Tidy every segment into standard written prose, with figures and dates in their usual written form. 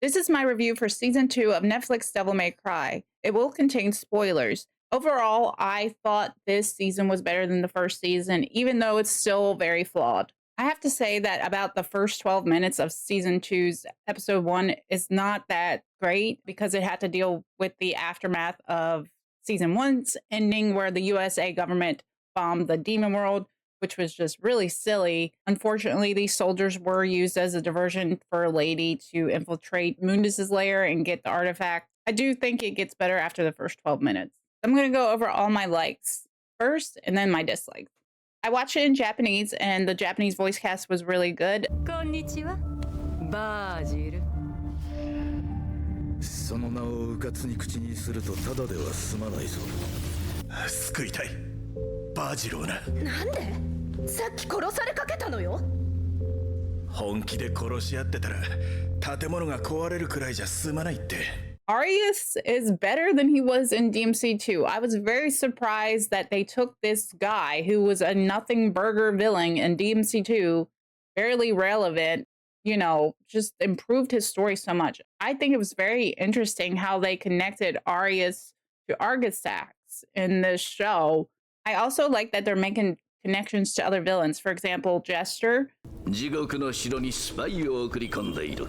This is my review for season 2 of Netflix Devil May Cry. It will contain spoilers. Overall, I thought this season was better than the first season, even though it's still very flawed. I have to say that about the first 12 minutes of season 2's episode 1 is not that great because it had to deal with the aftermath of season 1's ending where the USA government bombed the demon world, which was just really silly. Unfortunately, these soldiers were used as a diversion for a lady to infiltrate Mundus's lair and get the artifact. I do think it gets better after the first 12 minutes. I'm going to go over all my likes first and then my dislikes. I watched it in Japanese and the Japanese voice cast was really good. Konnichiwa. Bajiru. その名をうかつに口にするとただでは済まないぞ。救いたい。バジローな。なんで？さっき殺されかけたのよ。本気で殺し合ってたら建物が壊れるくらいじゃ済まないって。Arias is better than he was in DMC2. I was very surprised that they took this guy who was a nothing burger villain in DMC2, barely relevant, just improved his story so much. I think it was very interesting how they connected Arias to Argisax in this show. I also like that they're making connections to other villains. For example, Jester. 地獄の城にスパイを送り込んでいる。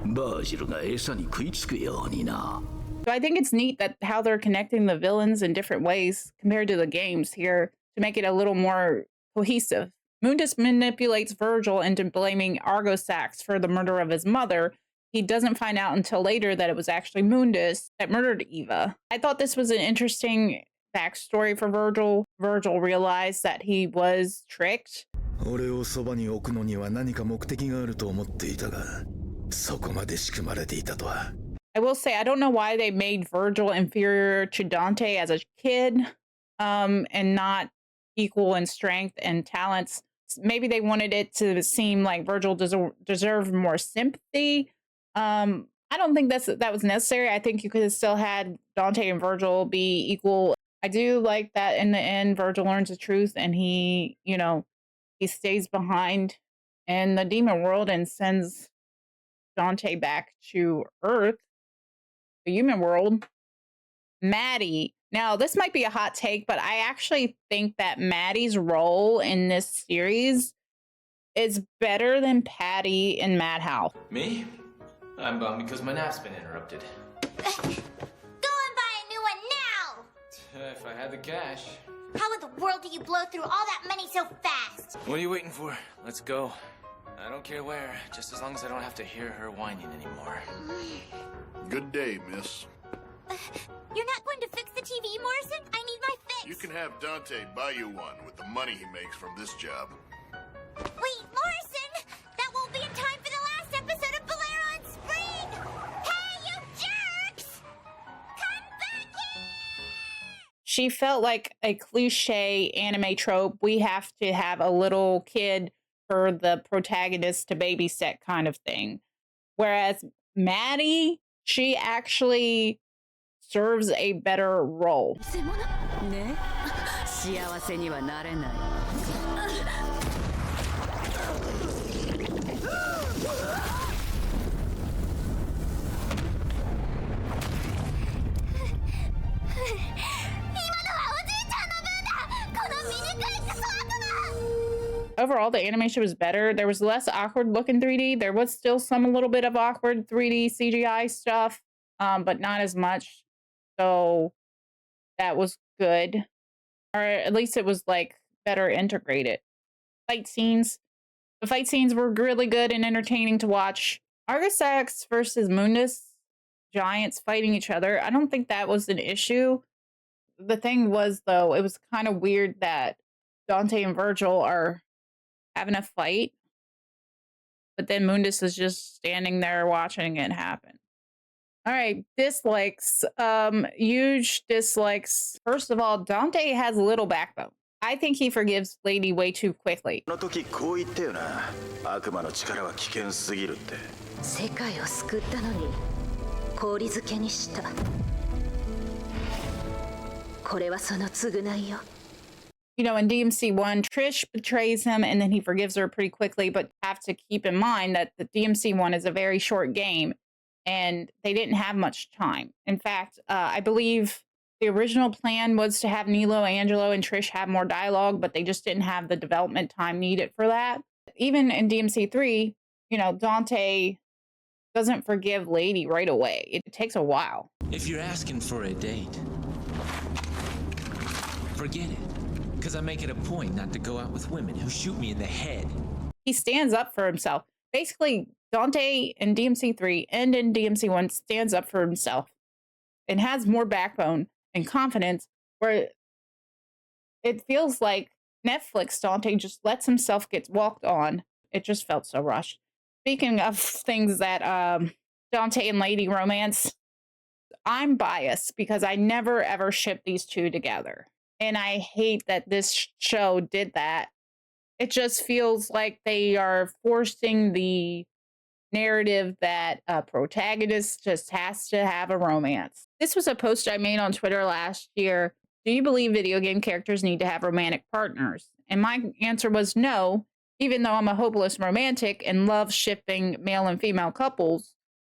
バージルが餌に食いつくようにな。So I think it's neat that how they're connecting the villains in different ways compared to the games here to make it a little more cohesive. Mundus manipulates Virgil into blaming Argosax for the murder of his mother. He doesn't find out until later that it was actually Mundus that murdered Eva. I thought this was an interesting backstory for Virgil. Virgil realized that he was tricked. 俺をそばに置くのには何か目的があると思っていたが、そこまで仕組まれていたとは。I will say, I don't know why they made Virgil inferior to Dante as a kid, and not equal in strength and talents. Maybe they wanted it to seem like Virgil deserved more sympathy. I don't think that was necessary. I think you could have still had Dante and Virgil be equal. I do like that in the end, Virgil learns the truth and he stays behind in the demon world and sends Dante back to Earth, the human world. Maddie. Now, this might be a hot take, but I actually think that Maddie's role in this series is better than Patty in Madhouse. Me? I'm bummed because my nap's been interrupted. Go and buy a new one now! If I had the cash. How in the world do you blow through all that money so fast? What are you waiting for? Let's go. I don't care where, just as long as I don't have to hear her whining anymore. Good day, miss. You're not going to fix the TV, Morrison? I need my fix. You can have Dante buy you one with the money he makes from this job. Wait, Morrison! That won't be in time for the last episode of Bolero on Spring! Hey, you jerks! Come back here! She felt like a cliche anime trope. We have to have a little kid for the protagonist to babysit kind of thing. Whereas Maddie, she actually serves a better role. ね、幸せにはなれない。Overall, the animation was better. There was less awkward look in 3D. There was still a little bit of awkward 3D CGI stuff, but not as much. So that was good. Or at least it was like better integrated. The fight scenes were really good and entertaining to watch. Argisax versus Mundus, giants fighting each other. I don't think that was an issue. The thing was, though, it was kind of weird that Dante and Virgil are having a fight, but then Mundus is just standing there watching it happen. All right, dislikes. Huge dislikes. First of all, Dante has little backbone. I think he forgives Lady way too quickly. あの時こう言ったよな。悪魔の力は危険すぎるって。世界を救ったのに氷漬けにした。これはその償いよ。In DMC1, Trish betrays him and then he forgives her pretty quickly, but have to keep in mind that the DMC1 is a very short game. and they didn't have much time. In fact, I believe the original plan was to have Nilo, Angelo, and Trish have more dialogue, but they just didn't have the development time needed for that. Even in DMC3, Dante doesn't forgive Lady right away. It takes a while. If you're asking for a date, forget it. Because I make it a point not to go out with women who shoot me in the head. He stands up for himself. Basically, Dante in DMC3 and in DMC1 stands up for himself and has more backbone and confidence, where it feels like Netflix Dante just lets himself get walked on. It just felt so rushed. Speaking of things that Dante and Lady romance, I'm biased because I never ever shipped these two together. And I hate that this show did that. It just feels like they are forcing the narrative that a protagonist just has to have a romance. This was a post I made on Twitter last year. Do you believe video game characters need to have romantic partners? And my answer was no, even though I'm a hopeless romantic and love shipping male and female couples.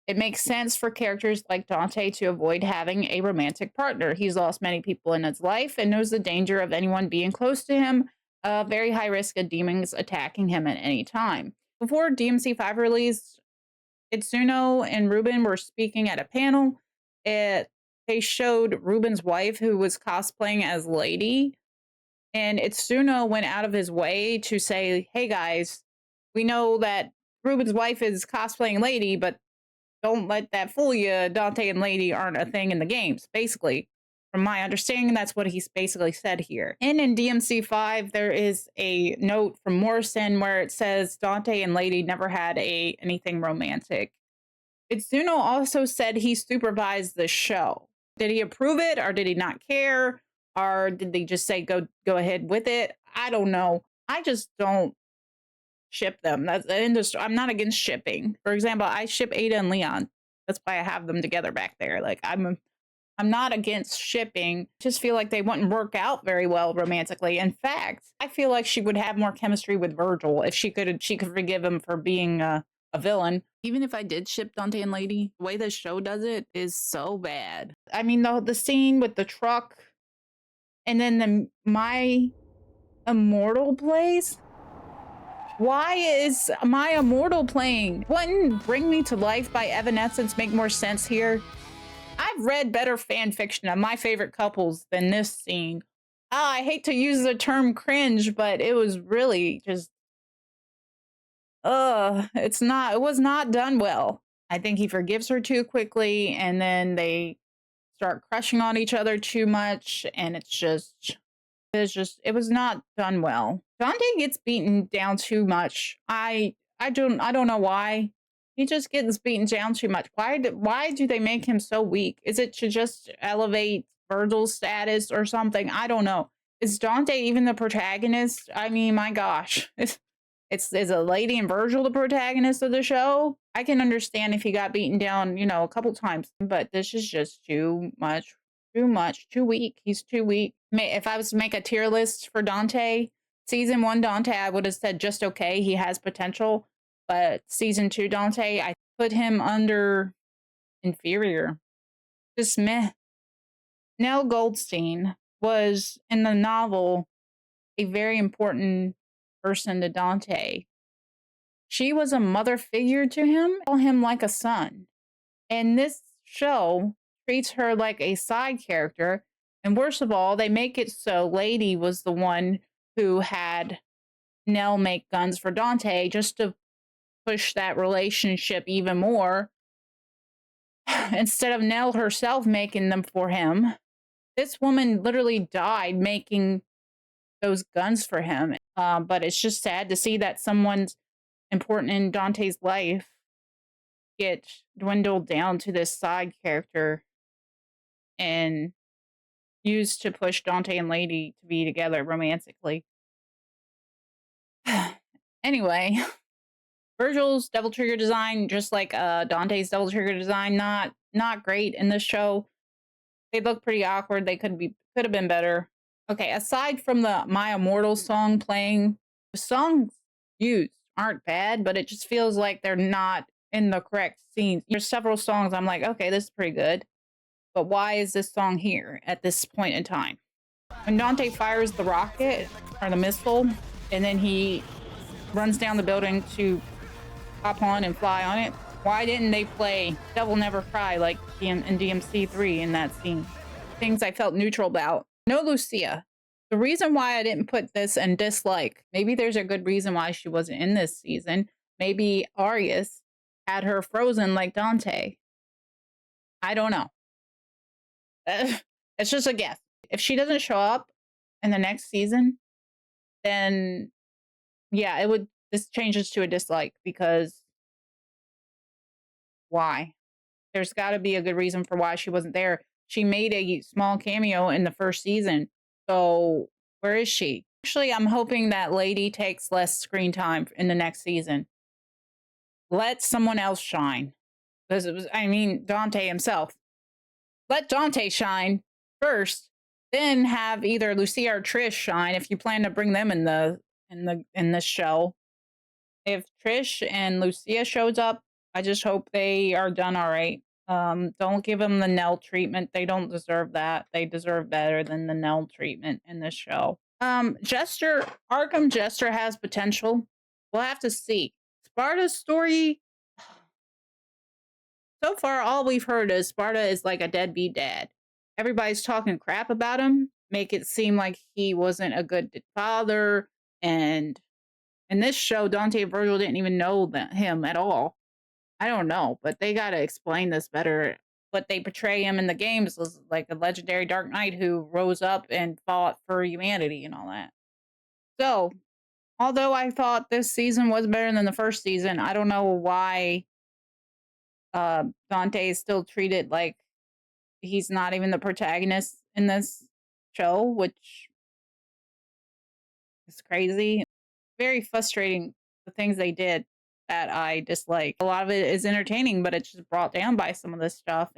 It makes sense for characters like Dante to avoid having a romantic partner. He's lost many people in his life and knows the danger of anyone being close to him, very high risk of demons attacking him at any time. Before DMC5 released, Itsuno and Ruben were speaking at a panel. They showed Ruben's wife, who was cosplaying as Lady, and Itsuno went out of his way to say, hey guys, we know that Ruben's wife is cosplaying Lady, but don't let that fool you. Dante and Lady aren't a thing in the games. Basically, from my understanding, that's what he's basically said here. And in DMC5, there is a note from Morrison where it says Dante and Lady never had anything romantic. Itsuno also said he supervised the show. Did he approve it, or did he not care? Or did they just say go ahead with it? I don't know. I just don't ship them. That's the industry. I'm not against shipping. For example, I ship Ada and Leon. That's why I have them together back there. Like I'm not against shipping. Just feel like they wouldn't work out very well romantically. In fact, I feel like she would have more chemistry with Virgil if she could forgive him for being a villain. Even if I did ship Dante and Lady, the way the show does it is so bad. I mean, the scene with the truck, and then the My Immortal plays. Why is My Immortal playing? Wouldn't Bring Me to Life by Evanescence make more sense here? I've read better fan fiction of my favorite couples than this scene. I hate to use the term cringe, but it was really just it was not done well. I think he forgives her too quickly, and then they start crushing on each other too much, and it was not done well. Dante gets beaten down too much. I don't know why. He just gets beaten down too much. Why do they make him so weak? Is it to just elevate Virgil's status or something? I don't know. Is Dante even the protagonist? I mean, my gosh. Is a Lady and Virgil the protagonist of the show? I can understand if he got beaten down, a couple times, but this is just too much, too weak. He's too weak. If I was to make a tier list for Dante, season 1 Dante, I would have said just okay. He has potential, but season 2 Dante, I put him under inferior. Just meh. Nell Goldstein was in the novel a very important person to Dante. She was a mother figure to him, call him like a son. And this show treats her like a side character. And worst of all, they make it so Lady was the one who had Nell make guns for Dante just to push that relationship even more. Instead of Nell herself making them for him, this woman literally died making those guns for him. But it's just sad to see that someone's important in Dante's life get dwindled down to this side character and used to push Dante and Lady to be together romantically. Anyway, Virgil's Devil Trigger design, just like Dante's Devil Trigger design, not great in this show. They look pretty awkward. They could have been better. Okay, aside from the My Immortal song playing, the songs used aren't bad, but it just feels like they're not in the correct scenes. There's several songs I'm like, okay, this is pretty good. But why is this song here at this point in time? When Dante fires the rocket or the missile, and then he runs down the building to hop on and fly on it, why didn't they play Devil Never Cry like in DMC 3 in that scene? Things I felt neutral about. No Lucia. The reason why I didn't put this in dislike, maybe there's a good reason why she wasn't in this season. Maybe Arias had her frozen like Dante. I don't know. It's just a guess. If she doesn't show up in the next season, then yeah, this changes to a dislike, because why? There's got to be a good reason for why she wasn't there. She made a small cameo in the first season. So where is she? Actually, I'm hoping that lady takes less screen time in the next season. Let someone else shine. Because Dante himself. Let Dante shine first, then have either Lucia or Trish shine if you plan to bring them in this show. If Trish and Lucia shows up, I just hope they are done all right. Don't give them the Nell treatment. They don't deserve that. They deserve better than the Nell treatment in this show. Arkham Jester has potential. We'll have to see. Sparta's story, so far all we've heard is Sparta is like a deadbeat dad. Everybody's talking crap about him, make it seem like he wasn't a good father, and in this show, Dante and Virgil didn't even know him at all. I don't know, but they got to explain this better. What they portray him in the games was like a legendary Dark Knight who rose up and fought for humanity and all that. So, although I thought this season was better than the first season, I don't know why Dante is still treated like he's not even the protagonist in this show, which is crazy. Very frustrating, the things they did that I dislike. A lot of it is entertaining, but it's just brought down by some of this stuff.